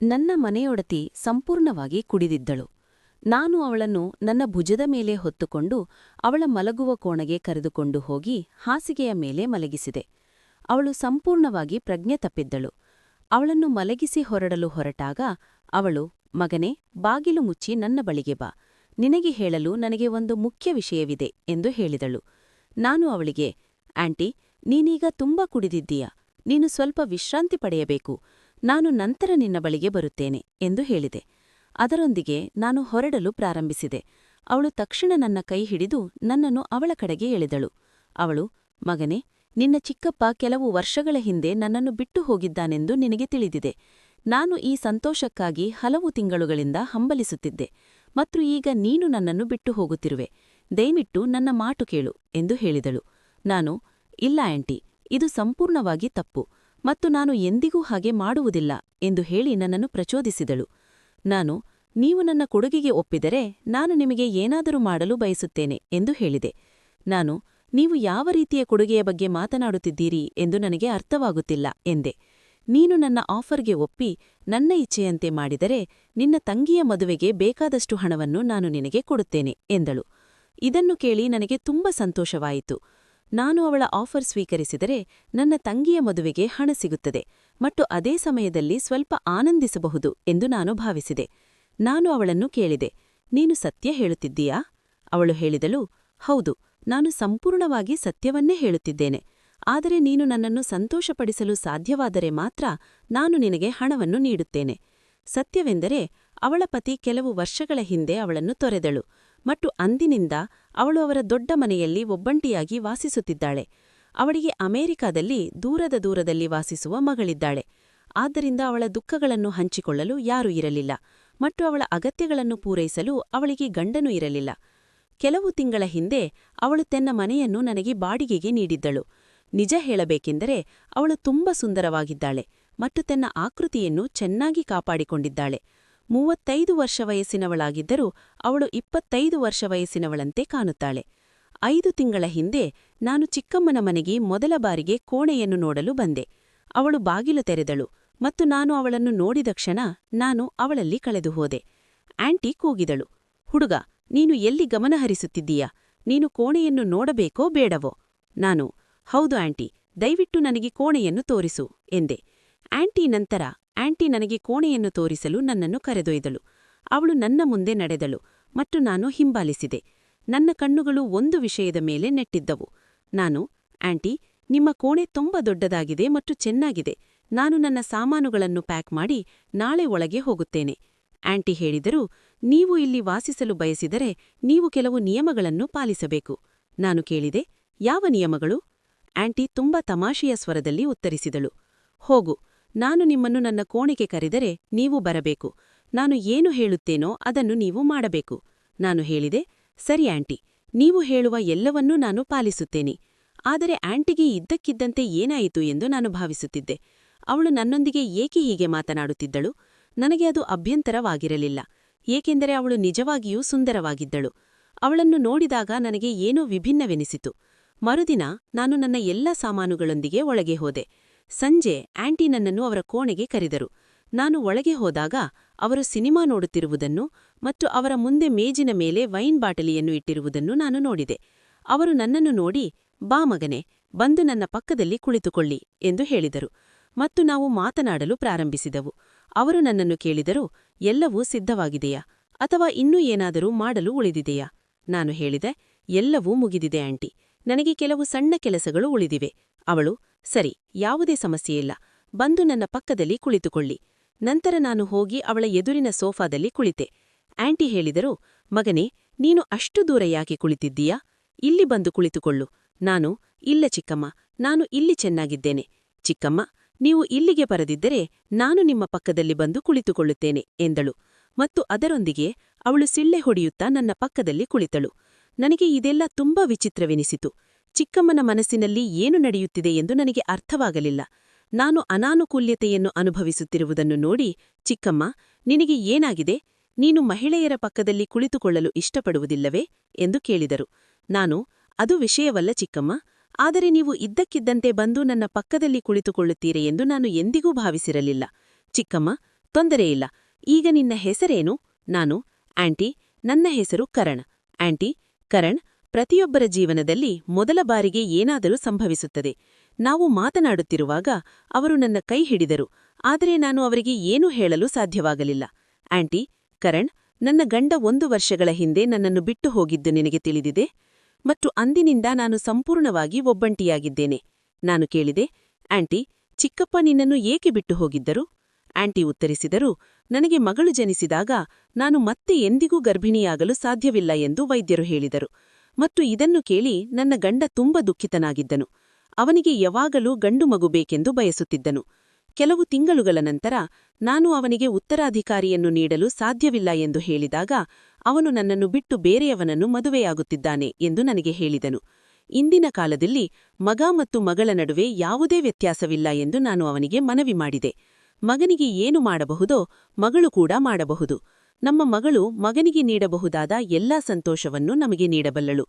ನನ್ನ ಮನೆಯೊಡತಿ ಸಂಪೂರ್ಣವಾಗಿ ಕುಡಿದಿದ್ದಳು. ನಾನು ಅವಳನ್ನು ನನ್ನ ಭುಜದ ಮೇಲೆ ಹೊತ್ತುಕೊಂಡು ಅವಳ ಮಲಗುವ ಕೋಣೆಗೆ ಕರೆದುಕೊಂಡು ಹೋಗಿ ಹಾಸಿಗೆಯ ಮೇಲೆ ಮಲಗಿಸಿದೆ. ಅವಳು ಸಂಪೂರ್ಣವಾಗಿ ಪ್ರಜ್ಞೆ ತಪ್ಪಿದ್ದಳು. ಅವಳನ್ನು ಮಲಗಿಸಿ ಹೊರಡಲು ಹೊರಟಾಗ ಅವಳು, ಮಗನೇ, ಬಾಗಿಲು ಮುಚ್ಚಿ ನನ್ನ ಬಳಿಗೆ ಬಾ, ನಿನಗೆ ಹೇಳಲು ನನಗೆ ಒಂದು ಮುಖ್ಯ ವಿಷಯವಿದೆ ಎಂದು ಹೇಳಿದಳು. ನಾನು ಅವಳಿಗೆ, ಆಂಟಿ, ನೀನೀಗ ತುಂಬ ಕುಡಿದಿದ್ದೀಯ, ನೀನು ಸ್ವಲ್ಪ ವಿಶ್ರಾಂತಿ ಪಡೆಯಬೇಕು, ನಾನು ನಂತರ ನಿನ್ನ ಬಳಿಗೆ ಬರುತ್ತೇನೆ ಎಂದು ಹೇಳಿದೆ. ಅದರೊಂದಿಗೆ ನಾನು ಹೊರಡಲು ಪ್ರಾರಂಭಿಸಿದೆ. ಅವಳು ತಕ್ಷಣ ನನ್ನ ಕೈ ಹಿಡಿದು ನನ್ನನ್ನು ಅವಳ ಕಡೆಗೆ ಎಳೆದಳು. ಅವಳು, ಮಗನೇ, ನಿನ್ನ ಚಿಕ್ಕಪ್ಪ ಕೆಲವು ವರ್ಷಗಳ ಹಿಂದೆ ನನ್ನನ್ನು ಬಿಟ್ಟು ಹೋಗಿದ್ದಾನೆಂದು ನಿನಗೆ ತಿಳಿದಿದೆ. ನಾನು ಈ ಸಂತೋಷಕ್ಕಾಗಿ ಹಲವು ತಿಂಗಳುಗಳಿಂದ ಹಂಬಲಿಸುತ್ತಿದ್ದೆ, ಮತ್ತು ಈಗ ನೀನು ನನ್ನನ್ನು ಬಿಟ್ಟು ಹೋಗುತ್ತಿರುವೆ. ದಯವಿಟ್ಟು ನನ್ನ ಮಾತು ಕೇಳು ಎಂದು ಹೇಳಿದಳು. ನಾನು, ಇಲ್ಲ ಆಂಟಿ, ಇದು ಸಂಪೂರ್ಣವಾಗಿ ತಪ್ಪು, ಮತ್ತು ನಾನು ಎಂದಿಗೂ ಹಾಗೆ ಮಾಡುವುದಿಲ್ಲ ಎಂದು ಹೇಳಿ ನನ್ನನ್ನು ಪ್ರಚೋದಿಸಿದಳು. ನಾನು, ನೀವು ನನ್ನ ಕೊಡುಗೆಗೆ ಒಪ್ಪಿದರೆ ನಾನು ನಿಮಗೆ ಏನಾದರೂ ಮಾಡಲು ಬಯಸುತ್ತೇನೆ ಎಂದು ಹೇಳಿದೆ. ನಾನು, ನೀವು ಯಾವ ರೀತಿಯ ಕೊಡುಗೆಯ ಬಗ್ಗೆ ಮಾತನಾಡುತ್ತಿದ್ದೀರಿ ಎಂದು ನನಗೆ ಅರ್ಥವಾಗುತ್ತಿಲ್ಲ ಎಂದೆ. ನೀನು ನನ್ನ ಆಫರ್ಗೆ ಒಪ್ಪಿ ನನ್ನ ಇಚ್ಛೆಯಂತೆ ಮಾಡಿದರೆ ನಿನ್ನ ತಂಗಿಯ ಮದುವೆಗೆ ಬೇಕಾದಷ್ಟು ಹಣವನ್ನು ನಾನು ನಿನಗೆ ಕೊಡುತ್ತೇನೆ ಎಂದಳು. ಇದನ್ನು ಕೇಳಿ ನನಗೆ ತುಂಬ ಸಂತೋಷವಾಯಿತು. ನಾನು ಅವಳ ಆಫರ್ ಸ್ವೀಕರಿಸಿದರೆ ನನ್ನ ತಂಗಿಯ ಮದುವೆಗೆ ಹಣ ಸಿಗುತ್ತದೆ ಮತ್ತು ಅದೇ ಸಮಯದಲ್ಲಿ ಸ್ವಲ್ಪ ಆನಂದಿಸಬಹುದು ಎಂದು ನಾನು ಭಾವಿಸಿದೆ. ನಾನು ಅವಳನ್ನು ಕೇಳಿದೆ, ನೀನು ಸತ್ಯ ಹೇಳುತ್ತಿದ್ದೀಯಾ? ಅವಳು ಹೇಳಿದಳು, ಹೌದು, ನಾನು ಸಂಪೂರ್ಣವಾಗಿ ಸತ್ಯವನ್ನೇ ಹೇಳುತ್ತಿದ್ದೇನೆ. ಆದರೆ ನೀನು ನನ್ನನ್ನು ಸಂತೋಷಪಡಿಸಲು ಸಾಧ್ಯವಾದರೆ ಮಾತ್ರ ನಾನು ನಿನಗೆ ಹಣವನ್ನು ನೀಡುತ್ತೇನೆ. ಸತ್ಯವೆಂದರೆ ಅವಳ ಪತಿ ಕೆಲವು ವರ್ಷಗಳ ಹಿಂದೆ ಅವಳನ್ನು ತೊರೆದಳು ಮತ್ತು ಅಂದಿನಿಂದ ಅವಳು ಅವರ ದೊಡ್ಡ ಮನೆಯಲ್ಲಿ ಒಬ್ಬಂಟಿಯಾಗಿ ವಾಸಿಸುತ್ತಿದ್ದಾಳೆ. ಅವಳಿಗೆ ಅಮೆರಿಕಾದಲ್ಲಿ ದೂರದಲ್ಲಿ ವಾಸಿಸುವ ಮಗಳಿದ್ದಾಳೆ. ಆದ್ದರಿಂದ ಅವಳ ದುಃಖಗಳನ್ನು ಹಂಚಿಕೊಳ್ಳಲು ಯಾರೂ ಇರಲಿಲ್ಲ ಮತ್ತು ಅವಳ ಅಗತ್ಯಗಳನ್ನು ಪೂರೈಸಲು ಅವಳಿಗೆ ಗಂಡನೂ ಇರಲಿಲ್ಲ. ಕೆಲವು ತಿಂಗಳ ಹಿಂದೆ ಅವಳು ತನ್ನ ಮನೆಯನ್ನು ನನಗೆ ಬಾಡಿಗೆಗೆ ನೀಡಿದ್ದಳು. ನಿಜ ಹೇಳಬೇಕೆಂದರೆ ಅವಳು ತುಂಬ ಸುಂದರವಾಗಿದ್ದಾಳೆ ಮತ್ತು ತನ್ನ ಆಕೃತಿಯನ್ನು ಚೆನ್ನಾಗಿ ಕಾಪಾಡಿಕೊಂಡಿದ್ದಾಳೆ. 35 ವರ್ಷ ವಯಸ್ಸಿನವಳಾಗಿದ್ದರೂ ಅವಳು 25 ವರ್ಷ ವಯಸ್ಸಿನವಳಂತೆ ಕಾಣುತ್ತಾಳೆ. 5 ತಿಂಗಳ ಹಿಂದೆ ನಾನು ಚಿಕ್ಕಮ್ಮನ ಮನೆಗೆ ಮೊದಲ ಬಾರಿಗೆ ಕೋಣೆಯನ್ನು ನೋಡಲು ಬಂದೆ. ಅವಳು ಬಾಗಿಲು ತೆರೆದಳು ಮತ್ತು ನಾನು ಅವಳನ್ನು ನೋಡಿದ ಕ್ಷಣ ನಾನು ಅವಳಲ್ಲಿ ಕಳೆದು ಹೋದೆ. ಆಂಟಿ ಕೂಗಿದಳು, ಹುಡುಗ, ನೀನು ಎಲ್ಲಿ ಗಮನಹರಿಸುತ್ತಿದ್ದೀಯಾ? ನೀನು ಕೋಣೆಯನ್ನು ನೋಡಬೇಕೋ ಬೇಡವೋ? ನಾನು, ಹೌದು ಆಂಟಿ, ದಯವಿಟ್ಟು ನನಗೆ ಕೋಣೆಯನ್ನು ತೋರಿಸು ಎಂದೆ. ಆಂಟಿ ನನಗೆ ಕೋಣೆಯನ್ನು ತೋರಿಸಲು ನನ್ನನ್ನು ಕರೆದೊಯ್ದಳು. ಅವಳು ನನ್ನ ಮುಂದೆ ನಡೆದಳು ಮತ್ತು ನಾನು ಹಿಂಬಾಲಿಸಿದೆ. ನನ್ನ ಕಣ್ಣುಗಳು ಒಂದು ವಿಷಯದ ಮೇಲೆ ನೆಟ್ಟಿದ್ದವು. ನಾನು, ಆಂಟಿ, ನಿಮ್ಮ ಕೋಣೆ ತುಂಬ ದೊಡ್ಡದಾಗಿದೆ ಮತ್ತು ಚೆನ್ನಾಗಿದೆ. ನಾನು ನನ್ನ ಸಾಮಾನುಗಳನ್ನು ಪ್ಯಾಕ್ ಮಾಡಿ ನಾಳೆ ಒಳಗೆ ಹೋಗುತ್ತೇನೆ. ಆಂಟಿ ಹೇಳಿದರು, ನೀವು ಇಲ್ಲಿ ವಾಸಿಸಲು ಬಯಸಿದರೆ ನೀವು ಕೆಲವು ನಿಯಮಗಳನ್ನು ಪಾಲಿಸಬೇಕು. ನಾನು ಕೇಳಿದೆ, ಯಾವ ನಿಯಮಗಳು? ಆಂಟಿ ತುಂಬ ತಮಾಷೆಯ ಸ್ವರದಲ್ಲಿ ಉತ್ತರಿಸಿದಳು, ಹೋಗು, ನಾನು ನಿಮ್ಮನ್ನು ನನ್ನ ಕೋಣೆಗೆ ಕರೆದರೆ ನೀವು ಬರಬೇಕು. ನಾನು ಏನು ಹೇಳುತ್ತೇನೋ ಅದನ್ನು ನೀವು ಮಾಡಬೇಕು. ನಾನು ಹೇಳಿದೆ, ಸರಿ ಆಂಟಿ, ನೀವು ಹೇಳುವ ಎಲ್ಲವನ್ನೂ ನಾನು ಪಾಲಿಸುತ್ತೇನೆ. ಆದರೆ ಆಂಟಿಗೆ ಇದ್ದಕ್ಕಿದ್ದಂತೆ ಏನಾಯಿತು ಎಂದು ನಾನು ಭಾವಿಸುತ್ತಿದ್ದೆ. ಅವಳು ನನ್ನೊಂದಿಗೆ ಏಕೆ ಹೀಗೆ ಮಾತನಾಡುತ್ತಿದ್ದಳು? ನನಗೆ ಅದು ಅಭ್ಯಂತರವಾಗಿರಲಿಲ್ಲ, ಏಕೆಂದರೆ ಅವಳು ನಿಜವಾಗಿಯೂ ಸುಂದರವಾಗಿದ್ದಳು. ಅವಳನ್ನು ನೋಡಿದಾಗ ನನಗೆ ಏನೋ ವಿಭಿನ್ನವೆನಿಸಿತು. ಮರುದಿನ ನಾನು ನನ್ನ ಎಲ್ಲ ಸಾಮಾನುಗಳೊಂದಿಗೆ ಒಳಗೆ ಹೋದೆ. ಸಂಜೆ ಆಂಟಿ ನನ್ನನ್ನು ಅವರ ಕೋಣೆಗೆ ಕರೆದರು. ನಾನು ಒಳಗೆ ಹೋದಾಗ ಅವರು ಸಿನಿಮಾ ನೋಡುತ್ತಿರುವುದನ್ನು ಮತ್ತು ಅವರ ಮುಂದೆ ಮೇಜಿನ ಮೇಲೆ ವೈನ್ ಬಾಟಲಿಯನ್ನು ಇಟ್ಟಿರುವುದನ್ನು ನಾನು ನೋಡಿದೆ. ಅವರು ನನ್ನನ್ನು ನೋಡಿ, ಬಾ ಮಗನೆ, ಬಂದು ನನ್ನ ಪಕ್ಕದಲ್ಲಿ ಕುಳಿತುಕೊಳ್ಳಿ ಎಂದು ಹೇಳಿದರು ಮತ್ತು ನಾವು ಮಾತನಾಡಲು ಪ್ರಾರಂಭಿಸಿದೆವು. ಅವರು ನನ್ನನ್ನು ಕೇಳಿದರು, ಎಲ್ಲವೂ ಸಿದ್ಧವಾಗಿದೆಯಾ ಅಥವಾ ಇನ್ನೂ ಏನಾದರೂ ಮಾಡಲು ಉಳಿದಿದೆಯಾ? ನಾನು ಹೇಳಿದೆ, ಎಲ್ಲವೂ ಮುಗಿದಿದೆ ಆಂಟಿ, ನನಗೆ ಕೆಲವು ಸಣ್ಣ ಕೆಲಸಗಳು ಉಳಿದಿವೆ. ಅವಳು, ಸರಿ, ಯಾವುದೇ ಸಮಸ್ಯೆಯಿಲ್ಲ, ಬಂದು ನನ್ನ ಪಕ್ಕದಲ್ಲಿ ಕುಳಿತುಕೊಳ್ಳಿ. ನಂತರ ನಾನು ಹೋಗಿ ಅವಳ ಎದುರಿನ ಸೋಫಾದಲ್ಲಿ ಕುಳಿತೆ. ಆಂಟಿ ಹೇಳಿದರು, ಮಗನೇ, ನೀನು ಅಷ್ಟು ದೂರ ಯಾಕೆ ಕುಳಿತಿದ್ದೀಯಾ? ಇಲ್ಲಿ ಬಂದು ಕುಳಿತುಕೊಳ್ಳು. ನಾನು, ಇಲ್ಲ ಚಿಕ್ಕಮ್ಮ, ನಾನು ಇಲ್ಲಿ ಚೆನ್ನಾಗಿದ್ದೇನೆ. ಚಿಕ್ಕಮ್ಮ, ನೀವು ಇಲ್ಲಿಗೆ ಬರದಿದ್ದರೆ ನಾನು ನಿಮ್ಮ ಪಕ್ಕದಲ್ಲಿ ಬಂದು ಕುಳಿತುಕೊಳ್ಳುತ್ತೇನೆ ಎಂದಳು ಮತ್ತು ಅದರೊಂದಿಗೆ ಅವಳು ಸಿಳ್ಳೆ ಹೊಡೆಯುತ್ತಾ ನನ್ನ ಪಕ್ಕದಲ್ಲಿ ಕುಳಿತಳು. ನನಗೆ ಇದೆಲ್ಲ ತುಂಬಾ ವಿಚಿತ್ರವೆನಿಸಿತು. ಚಿಕ್ಕಮ್ಮನ ಮನಸ್ಸಿನಲ್ಲಿ ಏನು ನಡೆಯುತ್ತಿದೆ ಎಂದು ನನಗೆ ಅರ್ಥವಾಗಲಿಲ್ಲ. ನಾನು ಅನಾನುಕೂಲ್ಯತೆಯನ್ನು ಅನುಭವಿಸುತ್ತಿರುವುದನ್ನು ನೋಡಿ, ಚಿಕ್ಕಮ್ಮ, ನಿನಗೆ ಏನಾಗಿದೆ? ನೀನು ಮಹಿಳೆಯರ ಪಕ್ಕದಲ್ಲಿ ಕುಳಿತುಕೊಳ್ಳಲು ಇಷ್ಟಪಡುವುದಿಲ್ಲವೇ ಎಂದು ಕೇಳಿದರು. ನಾನು, ಅದು ವಿಷಯವಲ್ಲ ಚಿಕ್ಕಮ್ಮ, ಆದರೆ ನೀವು ಇದ್ದಕ್ಕಿದ್ದಂತೆ ಬಂದು ನನ್ನ ಪಕ್ಕದಲ್ಲಿ ಕುಳಿತುಕೊಳ್ಳುತ್ತೀರೆ ಎಂದು ನಾನು ಎಂದಿಗೂ ಭಾವಿಸಿರಲಿಲ್ಲ. ಚಿಕ್ಕಮ್ಮ, ತೊಂದರೆಯಿಲ್ಲ. ಈಗ ನಿನ್ನ ಹೆಸರೇನು? ನಾನು: ಆಂಟಿ, ನನ್ನ ಹೆಸರು ಕರಣ್. ಆಂಟಿ: ಕರಣ್, ಪ್ರತಿಯೊಬ್ಬರ ಜೀವನದಲ್ಲಿ ಮೊದಲ ಬಾರಿಗೆ ಏನಾದರೂ ಸಂಭವಿಸುತ್ತದೆ. ನಾವು ಮಾತನಾಡುತ್ತಿರುವಾಗ ಅವರು ನನ್ನ ಕೈ ಹಿಡಿದರು, ಆದರೆ ನಾನು ಅವರಿಗೆ ಏನೂ ಹೇಳಲು ಸಾಧ್ಯವಾಗಲಿಲ್ಲ. ಆಂಟಿ: ಕರಣ್, ನನ್ನ ಗಂಡ 1 ವರ್ಷಗಳ ಹಿಂದೆ ನನ್ನನ್ನು ಬಿಟ್ಟು ಹೋಗಿದ್ದು ನಿನಗೆ ತಿಳಿದಿದೆ, ಮತ್ತು ಅಂದಿನಿಂದ ನಾನು ಸಂಪೂರ್ಣವಾಗಿ ಒಬ್ಬಂಟಿಯಾಗಿದ್ದೇನೆ. ನಾನು ಕೇಳಿದೆ: ಆಂಟಿ, ಚಿಕ್ಕಪ್ಪ ನಿನ್ನನ್ನು ಏಕೆ ಬಿಟ್ಟು ಹೋಗಿದ್ದರು? ಆಂಟಿ ಉತ್ತರಿಸಿದರು: ನನಗೆ ಮಗಳು ಜನಿಸಿದಾಗ ನಾನು ಮತ್ತೆ ಎಂದಿಗೂ ಗರ್ಭಿಣಿಯಾಗಲು ಸಾಧ್ಯವಿಲ್ಲ ಎಂದು ವೈದ್ಯರು ಹೇಳಿದರು. ಮತ್ತು ಇದನ್ನು ಕೇಳಿ ನನ್ನ ಗಂಡ ತುಂಬ ದುಃಖಿತನಾಗಿದ್ದನು. ಅವನಿಗೆ ಯಾವಾಗಲೂ ಗಂಡು ಮಗು ಬೇಕೆಂದು ಬಯಸುತ್ತಿದ್ದನು. ಕೆಲವು ತಿಂಗಳುಗಳ ನಂತರ ನಾನು ಅವನಿಗೆ ಉತ್ತರಾಧಿಕಾರಿಯನ್ನು ನೀಡಲು ಸಾಧ್ಯವಿಲ್ಲ ಎಂದು ಹೇಳಿದಾಗ ಅವನು ನನ್ನನ್ನು ಬಿಟ್ಟು ಬೇರೆಯವನನ್ನು ಮದುವೆಯಾಗುತ್ತಿದ್ದಾನೆ ಎಂದು ನನಗೆ ಹೇಳಿದನು. ಇಂದಿನ ಕಾಲದಲ್ಲಿ ಮಗ ಮತ್ತು ಮಗಳ ನಡುವೆ ಯಾವುದೇ ವ್ಯತ್ಯಾಸವಿಲ್ಲ ಎಂದು ನಾನು ಅವನಿಗೆ ಮನವಿ ಮಾಡಿದೆ. ಮಗನಿಗೆ ಏನು ಮಾಡಬಹುದೋ ಮಗಳು ಕೂಡ ಮಾಡಬಹುದು. ನಮ್ಮ ಮಗಳು ಮಗನಿಗೆ ನೀಡಬಹುದಾದ ಎಲ್ಲಾ ಸಂತೋಷವನ್ನು ನಮಗೆ ನೀಡಬಲ್ಲಳು.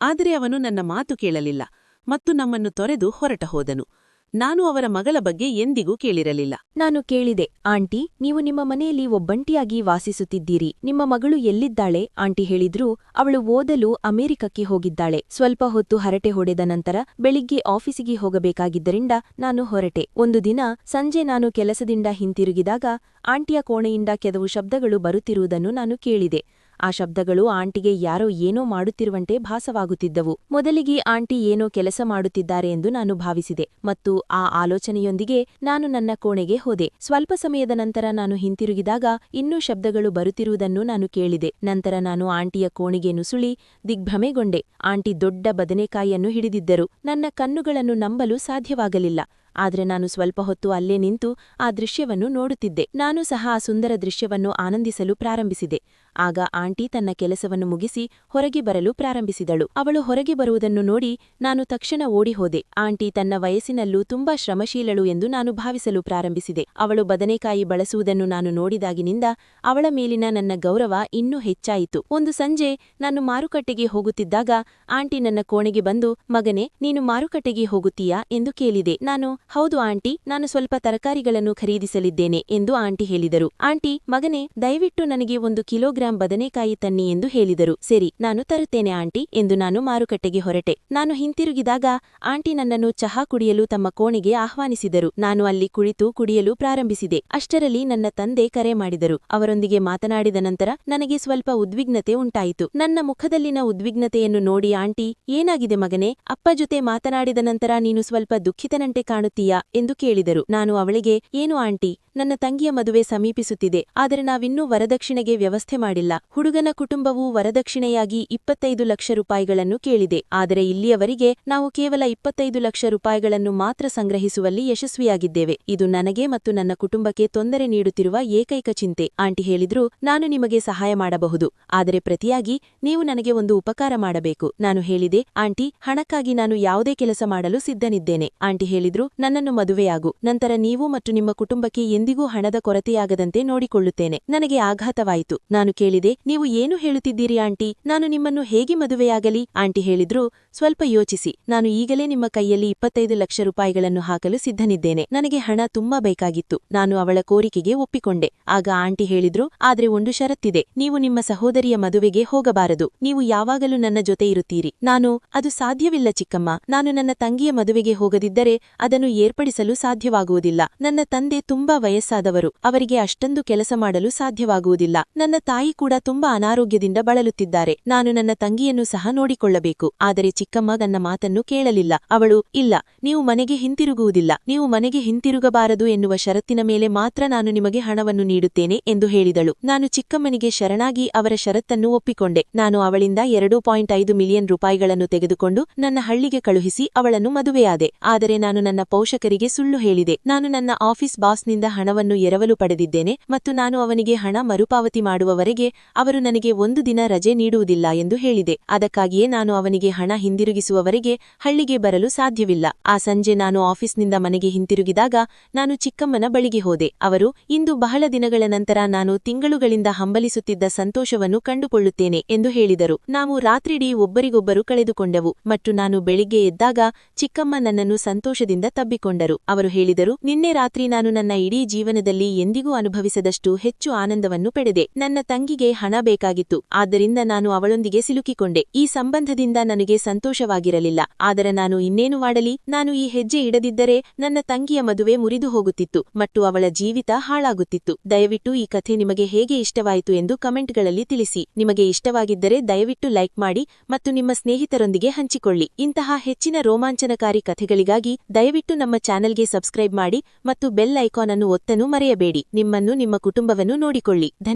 ಆದರೆ ಅವನು ನನ್ನ ಮಾತು ಕೇಳಲಿಲ್ಲ ಮತ್ತು ನಮ್ಮನ್ನು ತೊರೆದು ಹೊರಟ ಹೋದನು. ನಾನು ಅವರ ಮಗಳ ಬಗ್ಗೆ ಎಂದಿಗೂ ಕೇಳಿರಲಿಲ್ಲ. ನಾನು ಕೇಳಿದೆ: ಆಂಟಿ, ನೀವು ನಿಮ್ಮ ಮನೆಯಲ್ಲಿ ಒಬ್ಬಂಟಿಯಾಗಿ ವಾಸಿಸುತ್ತಿದ್ದೀರಿ, ನಿಮ್ಮ ಮಗಳು ಎಲ್ಲಿದ್ದಾಳೆ? ಆಂಟಿ ಹೇಳಿದ್ರು: ಅವಳು ಓದಲು ಅಮೆರಿಕಕ್ಕೆ ಹೋಗಿದ್ದಾಳೆ. ಸ್ವಲ್ಪ ಹೊತ್ತು ಹರಟೆ ಹೊಡೆದ ನಂತರ ಬೆಳಿಗ್ಗೆ ಆಫೀಸಿಗೆ ಹೋಗಬೇಕಾಗಿದ್ದರಿಂದ ನಾನು ಹೊರಟೆ. ಒಂದು ದಿನ ಸಂಜೆ ನಾನು ಕೆಲಸದಿಂದ ಹಿಂತಿರುಗಿದಾಗ ಆಂಟಿಯ ಕೋಣೆಯಿಂದ ಕೆಲವು ಶಬ್ದಗಳು ಬರುತ್ತಿರುವುದನ್ನು ನಾನು ಕೇಳಿದೆ. ಆ ಶಬ್ದಗಳು ಆಂಟಿಗೆ ಯಾರೋ ಏನೋ ಮಾಡುತ್ತಿರುವಂತೆ ಭಾಸವಾಗುತ್ತಿದ್ದವು. ಮೊದಲಿಗೆ ಆಂಟಿ ಏನೋ ಕೆಲಸ ಮಾಡುತ್ತಿದ್ದಾರೆ ಎಂದು ನಾನು ಭಾವಿಸಿದೆ ಮತ್ತು ಆ ಆಲೋಚನೆಯೊಂದಿಗೆ ನಾನು ನನ್ನ ಕೋಣೆಗೆ ಹೋದೆ. ಸ್ವಲ್ಪ ಸಮಯದ ನಂತರ ನಾನು ಹಿಂತಿರುಗಿದಾಗ ಇನ್ನೂ ಶಬ್ದಗಳು ಬರುತ್ತಿರುವುದನ್ನು ನಾನು ಕೇಳಿದೆ. ನಂತರ ನಾನು ಆಂಟಿಯ ಕೋಣೆಗೆ ನುಸುಳಿ ದಿಗ್ಭ್ರಮೆಗೊಂಡೆ. ಆಂಟಿ ದೊಡ್ಡ ಬದನೆಕಾಯಿಯನ್ನು ಹಿಡಿದಿದ್ದರು. ನನ್ನ ಕಣ್ಣುಗಳನ್ನು ನಂಬಲು ಸಾಧ್ಯವಾಗಲಿಲ್ಲ. ಆದರೆ ನಾನು ಸ್ವಲ್ಪ ಹೊತ್ತು ಅಲ್ಲೇ ನಿಂತು ಆ ದೃಶ್ಯವನ್ನು ನೋಡುತ್ತಿದ್ದೆ. ನಾನು ಸಹ ಆ ಸುಂದರ ದೃಶ್ಯವನ್ನು ಆನಂದಿಸಲು ಪ್ರಾರಂಭಿಸಿದೆ. ಆಗ ಆಂಟಿ ತನ್ನ ಕೆಲಸವನ್ನು ಮುಗಿಸಿ ಹೊರಗೆ ಬರಲು ಪ್ರಾರಂಭಿಸಿದಳು. ಅವಳು ಹೊರಗೆ ಬರುವುದನ್ನು ನೋಡಿ ನಾನು ತಕ್ಷಣ ಓಡಿಹೋದೆ. ಆಂಟಿ ತನ್ನ ವಯಸ್ಸಿನಲ್ಲೂ ತುಂಬಾ ಶ್ರಮಶೀಲಳು ಎಂದು ನಾನು ಭಾವಿಸಲು ಪ್ರಾರಂಭಿಸಿದೆ. ಅವಳು ಬದನೆಕಾಯಿ ಬಳಸುವುದನ್ನು ನಾನು ನೋಡಿದಾಗಿನಿಂದ ಅವಳ ಮೇಲಿನ ನನ್ನ ಗೌರವ ಇನ್ನೂ ಹೆಚ್ಚಾಯಿತು. ಒಂದು ಸಂಜೆ ನಾನು ಮಾರುಕಟ್ಟೆಗೆ ಹೋಗುತ್ತಿದ್ದಾಗ ಆಂಟಿ ನನ್ನ ಕೋಣೆಗೆ ಬಂದು: ಮಗನೇ, ನೀನು ಮಾರುಕಟ್ಟೆಗೆ ಹೋಗುತ್ತೀಯಾ ಎಂದು ಕೇಳಿದೆ. ನಾನು: ಹೌದು ಆಂಟಿ, ನಾನು ಸ್ವಲ್ಪ ತರಕಾರಿಗಳನ್ನು ಖರೀದಿಸಲಿದ್ದೇನೆ ಎಂದು ಆಂಟಿ ಹೇಳಿದರು. ಆಂಟಿ: ಮಗನೇ, ದಯವಿಟ್ಟು ನನಗೆ 1 ಕಿಲೋಗ್ರಾಂ ಬದನೆಕಾಯಿ ತನ್ನಿ ಎಂದು ಹೇಳಿದರು. ಸರಿ, ನಾನು ತರುತ್ತೇನೆ ಆಂಟಿ ಎಂದು ನಾನು ಮಾರುಕಟ್ಟೆಗೆ ಹೊರಟೆ. ನಾನು ಹಿಂತಿರುಗಿದಾಗ ಆಂಟಿ ನನ್ನನ್ನು ಚಹಾ ಕುಡಿಯಲು ತಮ್ಮ ಕೋಣೆಗೆ ಆಹ್ವಾನಿಸಿದರು. ನಾನು ಅಲ್ಲಿ ಕುಡಿಯಲು ಪ್ರಾರಂಭಿಸಿದೆ. ಅಷ್ಟರಲ್ಲಿ ನನ್ನ ತಂದೆ ಕರೆ ಮಾಡಿದರು. ಅವರೊಂದಿಗೆ ಮಾತನಾಡಿದ ನಂತರ ನನಗೆ ಸ್ವಲ್ಪ ಉದ್ವಿಗ್ನತೆ ಉಂಟಾಯಿತು. ನನ್ನ ಮುಖದಲ್ಲಿನ ಉದ್ವಿಗ್ನತೆಯನ್ನು ನೋಡಿ ಆಂಟಿ: ಏನಾಗಿದೆ ಮಗನೇ? ಅಪ್ಪ ಜೊತೆ ಮಾತನಾಡಿದ ನಂತರ ನೀನು ಸ್ವಲ್ಪ ದುಃಖಿತನಂತೆ ಕಾಣುತ್ತೀಯಾ ಎಂದು ಕೇಳಿದರು. ನಾನು ಅವಳಿಗೆ: ಏನು ಆಂಟಿ, ನನ್ನ ತಂಗಿಯ ಮದುವೆ ಸಮೀಪಿಸುತ್ತಿದೆ, ಆದರೆ ನಾವಿನ್ನೂ ವರದಕ್ಷಿಣೆಗೆ ವ್ಯವಸ್ಥೆ ಮಾಡಿಲ್ಲ. ಹುಡುಗನ ಕುಟುಂಬವು ವರದಕ್ಷಿಣೆಯಾಗಿ 25 ಲಕ್ಷ ರೂಪಾಯಿಗಳನ್ನು ಕೇಳಿದೆ. ಆದರೆ ಇಲ್ಲಿಯವರೆಗೆ ನಾವು ಕೇವಲ 25 ಲಕ್ಷ ರೂಪಾಯಿಗಳನ್ನು ಮಾತ್ರ ಸಂಗ್ರಹಿಸುವಲ್ಲಿ ಯಶಸ್ವಿಯಾಗಿದ್ದೇವೆ. ಇದು ನನಗೆ ಮತ್ತು ನನ್ನ ಕುಟುಂಬಕ್ಕೆ ತೊಂದರೆ ನೀಡುತ್ತಿರುವ ಏಕೈಕ ಚಿಂತೆ. ಆಂಟಿ ಹೇಳಿದ್ರು: ನಾನು ನಿಮಗೆ ಸಹಾಯ ಮಾಡಬಹುದು, ಆದರೆ ಪ್ರತಿಯಾಗಿ ನೀವು ನನಗೆ ಒಂದು ಉಪಕಾರ ಮಾಡಬೇಕು. ನಾನು ಹೇಳಿದೆ: ಆಂಟಿ, ಹಣಕ್ಕಾಗಿ ನಾನು ಯಾವುದೇ ಕೆಲಸ ಮಾಡಲು ಸಿದ್ಧನಿದ್ದೇನೆ. ಆಂಟಿ ಹೇಳಿದ್ರು: ನನ್ನನ್ನು ಮದುವೆಯಾಗು, ನಂತರ ನೀವು ಮತ್ತು ನಿಮ್ಮ ಕುಟುಂಬಕ್ಕೆ ಎಂದಿಗೂ ಹಣದ ಕೊರತೆಯಾಗದಂತೆ ನೋಡಿಕೊಳ್ಳುತ್ತೇನೆ. ನನಗೆ ಆಘಾತವಾಯಿತು. ನಾನು ಕೇಳಿದೆ: ನೀವು ಏನು ಹೇಳುತ್ತಿದ್ದೀರಿ ಆಂಟಿ? ನಾನು ನಿಮ್ಮನ್ನು ಹೇಗೆ ಮದುವೆಯಾಗಲಿ? ಆಂಟಿ ಹೇಳಿದ್ರು: ಸ್ವಲ್ಪ ಯೋಚಿಸಿ, ನಾನು ಈಗಲೇ ನಿಮ್ಮ ಕೈಯಲ್ಲಿ 25 ಲಕ್ಷ ರೂಪಾಯಿಗಳನ್ನು ಹಾಕಲು ಸಿದ್ಧನಿದ್ದೇನೆ. ನನಗೆ ಹಣ ತುಂಬಾ ಬೇಕಾಗಿತ್ತು. ನಾನು ಅವಳ ಕೋರಿಕೆಗೆ ಒಪ್ಪಿಕೊಂಡೆ. ಆಗ ಆಂಟಿ ಹೇಳಿದ್ರು: ಆದ್ರೆ ಒಂದು ಷರತ್ತಿದೆ, ನೀವು ನಿಮ್ಮ ಸಹೋದರಿಯ ಮದುವೆಗೆ ಹೋಗಬಾರದು. ನೀವು ಯಾವಾಗಲೂ ನನ್ನ ಜೊತೆ ಇರುತ್ತೀರಿ. ನಾನು: ಅದು ಸಾಧ್ಯವಿಲ್ಲ ಚಿಕ್ಕಮ್ಮ, ನಾನು ನನ್ನ ತಂಗಿಯ ಮದುವೆಗೆ ಹೋಗದಿದ್ದರೆ ಅದನ್ನು ಏರ್ಪಡಿಸಲು ಸಾಧ್ಯವಾಗುವುದಿಲ್ಲ. ನನ್ನ ತಂದೆ ತುಂಬಾ ವಯಸ್ಸಾದವರು, ಅವರಿಗೆ ಅಷ್ಟೊಂದು ಕೆಲಸ ಮಾಡಲು ಸಾಧ್ಯವಾಗುವುದಿಲ್ಲ. ನನ್ನ ತಾಯಿ ಕೂಡ ತುಂಬಾ ಅನಾರೋಗ್ಯದಿಂದ ಬಳಲುತ್ತಿದ್ದಾರೆ. ನಾನು ನನ್ನ ತಂಗಿಯನ್ನು ಸಹ ನೋಡಿಕೊಳ್ಳಬೇಕು. ಆದರೆ ಚಿಕ್ಕಮ್ಮ ನನ್ನ ಮಾತನ್ನು ಕೇಳಲಿಲ್ಲ. ಅವಳು: ಇಲ್ಲ, ನೀವು ಮನೆಗೆ ಹಿಂತಿರುಗುವುದಿಲ್ಲ. ನೀವು ಮನೆಗೆ ಹಿಂತಿರುಗಬಾರದು ಎನ್ನುವ ಷರತ್ತಿನ ಮೇಲೆ ಮಾತ್ರ ನಾನು ನಿಮಗೆ ಹಣವನ್ನು ನೀಡುತ್ತೇನೆ ಎಂದು ಹೇಳಿದಳು. ನಾನು ಚಿಕ್ಕಮ್ಮನಿಗೆ ಶರಣಾಗಿ ಅವರ ಷರತ್ತನ್ನು ಒಪ್ಪಿಕೊಂಡೆ. ನಾನು ಅವಳಿಂದ 2.5 ಮಿಲಿಯನ್ ರೂಪಾಯಿಗಳನ್ನು ತೆಗೆದುಕೊಂಡು ನನ್ನ ಹಳ್ಳಿಗೆ ಕಳುಹಿಸಿ ಅವಳನ್ನು ಮದುವೆಯಾದೆ. ಆದರೆ ನಾನು ನನ್ನ ಪೋಷಕರಿಗೆ ಸುಳ್ಳು ಹೇಳಿದೆ. ನಾನು ನನ್ನ ಆಫೀಸ್ ಬಾಸ್ನಿಂದ ಹಣವನ್ನು ಎರವಲು ಪಡೆದಿದ್ದೇನೆ ಮತ್ತು ನಾನು ಅವನಿಗೆ ಹಣ ಮರುಪಾವತಿ ಮಾಡುವವರೆಗೆ ಅವರು ನನಗೆ 1 ದಿನ ರಜೆ ನೀಡುವುದಿಲ್ಲ ಎಂದು ಹೇಳಿದೆ. ಅದಕ್ಕಾಗಿಯೇ ನಾನು ಅವನಿಗೆ ಹಣ ಹಿಂದಿರುಗಿಸುವವರೆಗೆ ಹಳ್ಳಿಗೆ ಬರಲು ಸಾಧ್ಯವಿಲ್ಲ. ಆ ಸಂಜೆ ನಾನು ಆಫೀಸ್ನಿಂದ ಮನೆಗೆ ಹಿಂತಿರುಗಿದಾಗ ನಾನು ಚಿಕ್ಕಮ್ಮನ ಬಳಿಗೆ ಹೋದೆ. ಅವರು: ಇಂದು ಬಹಳ ದಿನಗಳ ನಂತರ ನಾನು ತಿಂಗಳುಗಳಿಂದ ಹಂಬಲಿಸುತ್ತಿದ್ದ ಸಂತೋಷವನ್ನು ಕಂಡುಕೊಳ್ಳುತ್ತೇನೆ ಎಂದು ಹೇಳಿದರು. ನಾವು ರಾತ್ರಿಡೀ ಒಬ್ಬರಿಗೊಬ್ಬರು ಕಳೆದುಕೊಂಡೆವು ಮತ್ತು ನಾನು ಬೆಳಿಗ್ಗೆ ಎದ್ದಾಗ ಚಿಕ್ಕಮ್ಮ ನನ್ನನ್ನು ಸಂತೋಷದಿಂದ ತಬ್ಬಿಕೊಂಡರು. ಅವರು ಹೇಳಿದರು: ನಿನ್ನೆ ರಾತ್ರಿ ನಾನು ನನ್ನ ಇಡೀ ಜೀವನದಲ್ಲಿ ಎಂದಿಗೂ ಅನುಭವಿಸದಷ್ಟು ಹೆಚ್ಚು ಆನಂದವನ್ನು ಪಡೆದೆ. ನನ್ನ ತಂಗಿಗೆ ಹಣ ಬೇಕಾಗಿತ್ತು, ಆದ್ದರಿಂದ ನಾನು ಅವಳೊಂದಿಗೆ ಸಿಲುಕಿಕೊಂಡೆ. ಈ ಸಂಬಂಧದಿಂದ ನನಗೆ ಸಂತೋಷವಾಗಿರಲಿಲ್ಲ. ಆದರೆ ನಾನು ಇನ್ನೇನು ಮಾಡಲಿ? ನಾನು ಈ ಹೆಜ್ಜೆ ಇಡದಿದ್ದರೆ ನನ್ನ ತಂಗಿಯ ಮದುವೆ ಮುರಿದು ಹೋಗುತ್ತಿತ್ತು ಮತ್ತು ಅವಳ ಜೀವಿತ ಹಾಳಾಗುತ್ತಿತ್ತು. ದಯವಿಟ್ಟು ಈ ಕಥೆ ನಿಮಗೆ ಹೇಗೆ ಇಷ್ಟವಾಯಿತು ಎಂದು ಕಮೆಂಟ್ಗಳಲ್ಲಿ ತಿಳಿಸಿ. ನಿಮಗೆ ಇಷ್ಟವಾಗಿದ್ದರೆ ದಯವಿಟ್ಟು ಲೈಕ್ ಮಾಡಿ ಮತ್ತು ನಿಮ್ಮ ಸ್ನೇಹಿತರೊಂದಿಗೆ ಹಂಚಿಕೊಳ್ಳಿ. ಇಂತಹ ಹೆಚ್ಚಿನ ರೋಮಾಂಚನಕಾರಿ ಕಥೆಗಳಿಗಾಗಿ ದಯವಿಟ್ಟು ನಮ್ಮ ಚಾನೆಲ್ಗೆ ಸಬ್ಸ್ಕ್ರೈಬ್ ಮಾಡಿ ಮತ್ತು ಬೆಲ್ ಐಕಾನ್ ಅನ್ನು ಒತ್ತಲು ಮರೆಯಬೇಡಿ. ನಿಮ್ಮನ್ನು ನಿಮ್ಮ ಕುಟುಂಬವನ್ನು ನೋಡಿಕೊಳ್ಳಿ.